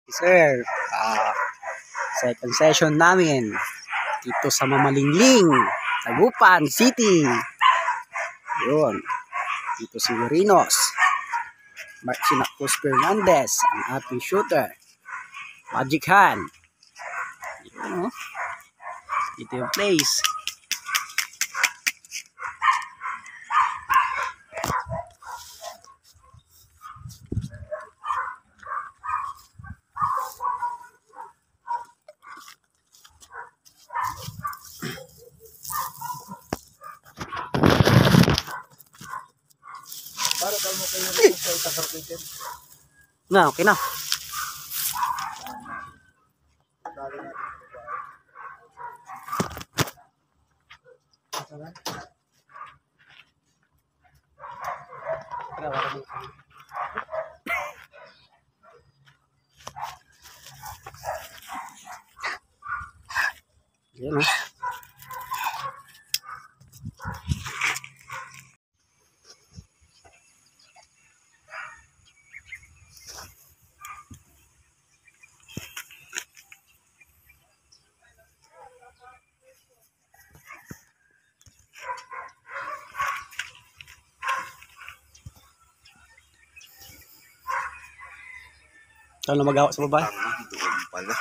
Sir, second session namin dito sa Mamalingling, Dagupan City. Yun, dito si Rinos, Marcos Fernandez, ang ating shooter, Magic Hand. Yun, dito yung place. Para kalmo kayo rin sa itakarpitin. Na, okay na. Yan o. Saan na magawa sa baba? Doon pala.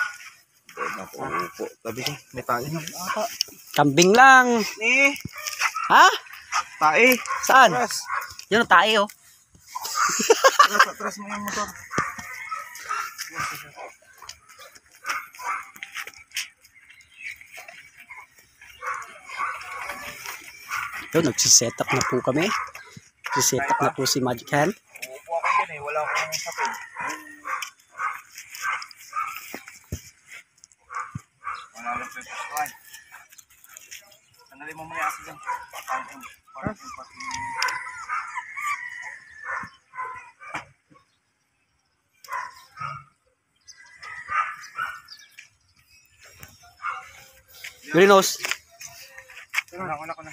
Doon ako upo. Sabi ko, may tae ng ata. Kambing lang. Eh, Ha? tae. Saan? Atras. Yun ang tae oh. Atras mo yung motor. Yun, nagsiset up na po kami. Nagsiset up na po si Magic Hand. Upo ako dyan eh. Wala akong sapin. Wala lang sa pustuan. Sandali mo muna ako dyan. Parking. Rinos. Una ko na.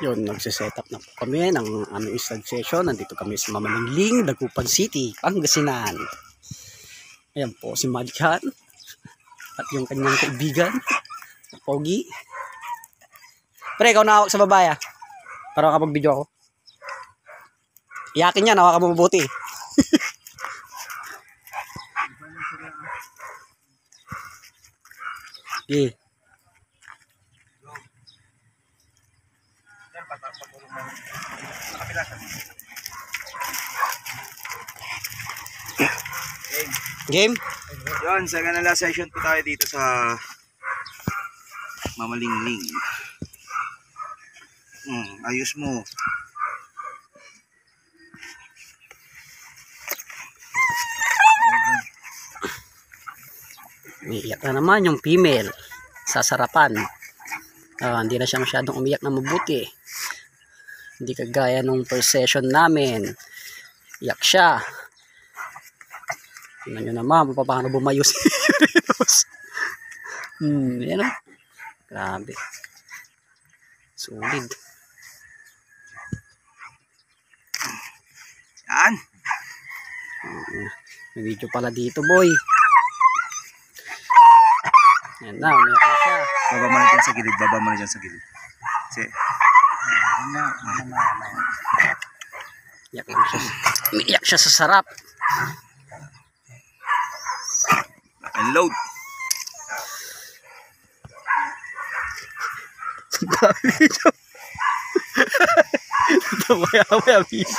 Yun, nagsiset up na po kami ng aming stud session. Nandito kami sa Mamalingling, Dagupan City, Pangasinan. Ayan po si Magic Hand at yung kanyang kaibigan, Pogi. Pre, ikaw na hawak sa babaya para makapag-video ako. Iyakin yan, hawakan mo mabuti. Okay. Game? Yun, second na last session po tayo dito sa Mamalingling. Ayos mo. Umiiyak na naman yung female sa sarapan. Hindi na siya masyadong umiyak na mabuti. Hindi kagaya nung first session namin. Iyak siya. Tingnan nyo naman paano bumayo si Rinos. Yan o. Grabe. Solid. Yan. May video pala dito, boy. Yan na, umiyak na siya. Baba mo na dyan sa gilid. Kasi, Iyak lang siya. Umiiyak siya sa sarap. unload.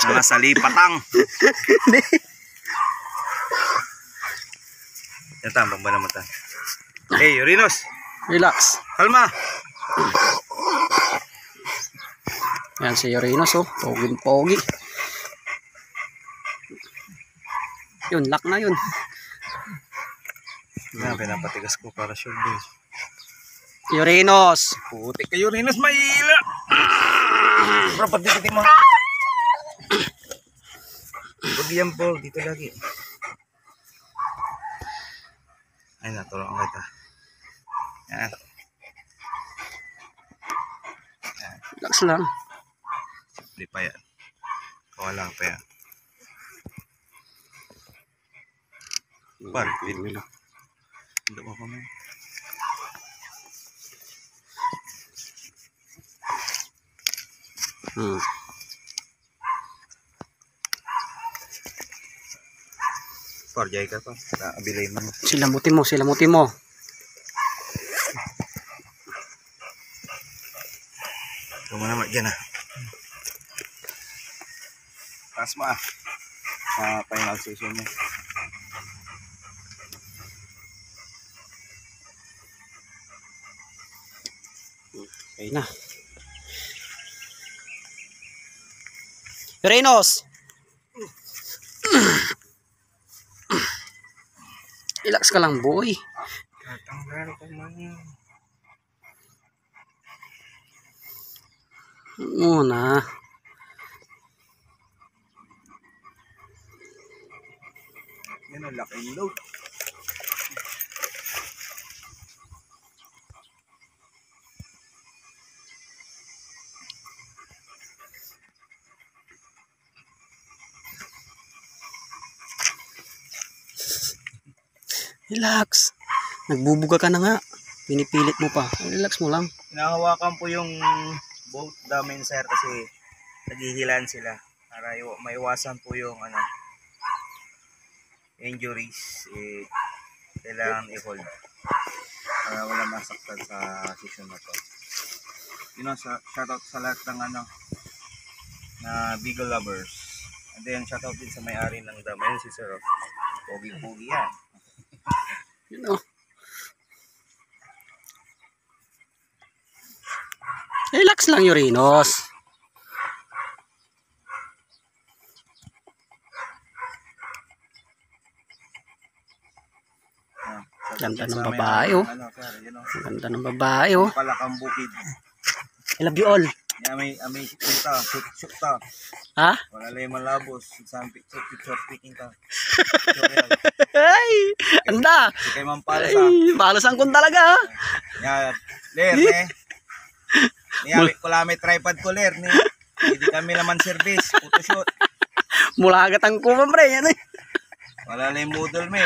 Mga salipatang. Yan tambang ba naman ta? Hey, Rinos. Relax. Kalma. Yan si Rinos oh. Pogi. Yun, lock na yun. Na, pinapatigas ko para sure boys. Uranus. Putik kayo Uranus, maila. Bro, pagdikitin mo. Huwag yan po, dito lagi. Ay, natulungan kita. Yan. Relax lang. Simple pa yan. Kawalang pa yan. Par, hindi lang. Hindi mo kami. Par, jay ka pa. Naabilay mo. Silamutin mo, silamutin mo. Huwag mo naman dyan ah. Taas mo ah. Sa final session niya. Okay na. Uranus. Relax ka lang, boy. Tatanggal ka man. Muna. Yan ang laking load. Relax. Nagbubuga ka na nga. Pinipilit mo pa. Relax mo lang. Hinahawakan po yung boat damin sir kasi naghihilan sila para maiwasan po yung injuries kailangan i-hold para wala masaktan sa session na to. Shoutout sa lahat ng na Beagle lovers, and then shoutout din sa may-ari ng dam. Ayun si Sir, pogi-pogi yan. You know. Relax lang, Uranus. Ganda ng babae, oh. Ganda ng babae, oh. Palakang bukid. I love you all. May punta, shoot ta. Ha? Wala lang malabos. Isang picture speaking ka. Ay! Anda! Si kay Mampalas ha. Ay, palasan ko talaga, ha? Yan. Ler, ne? Niya, kula may tripod ko, Ler, ne? Hindi kami naman service. Photoshoot. Mula agad ang kuma, pre. Yan, eh. Wala lang model, me.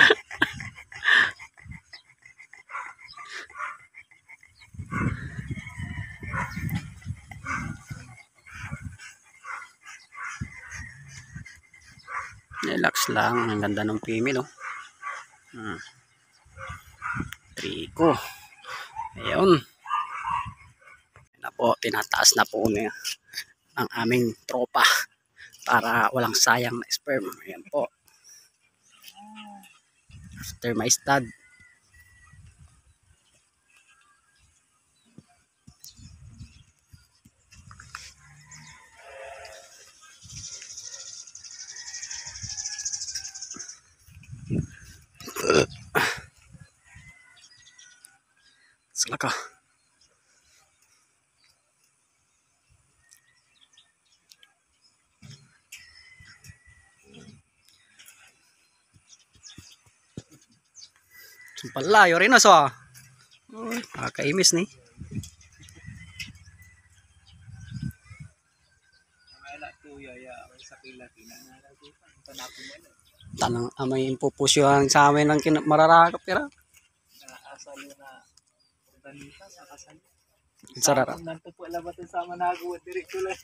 Relax lang. Ang ganda ng female, oh. Trico. Ayun. Na po, tinataas na po niya ang aming tropa para walang sayang na sperm. Ayan po. After my stud. Sala ka. Sumpalayo rin na so. Nakakaimis ni. Tanang amay impupusyohan sa amin ng mararakap kira. Sarap. Nanto po labat sa Manago, direkto lang.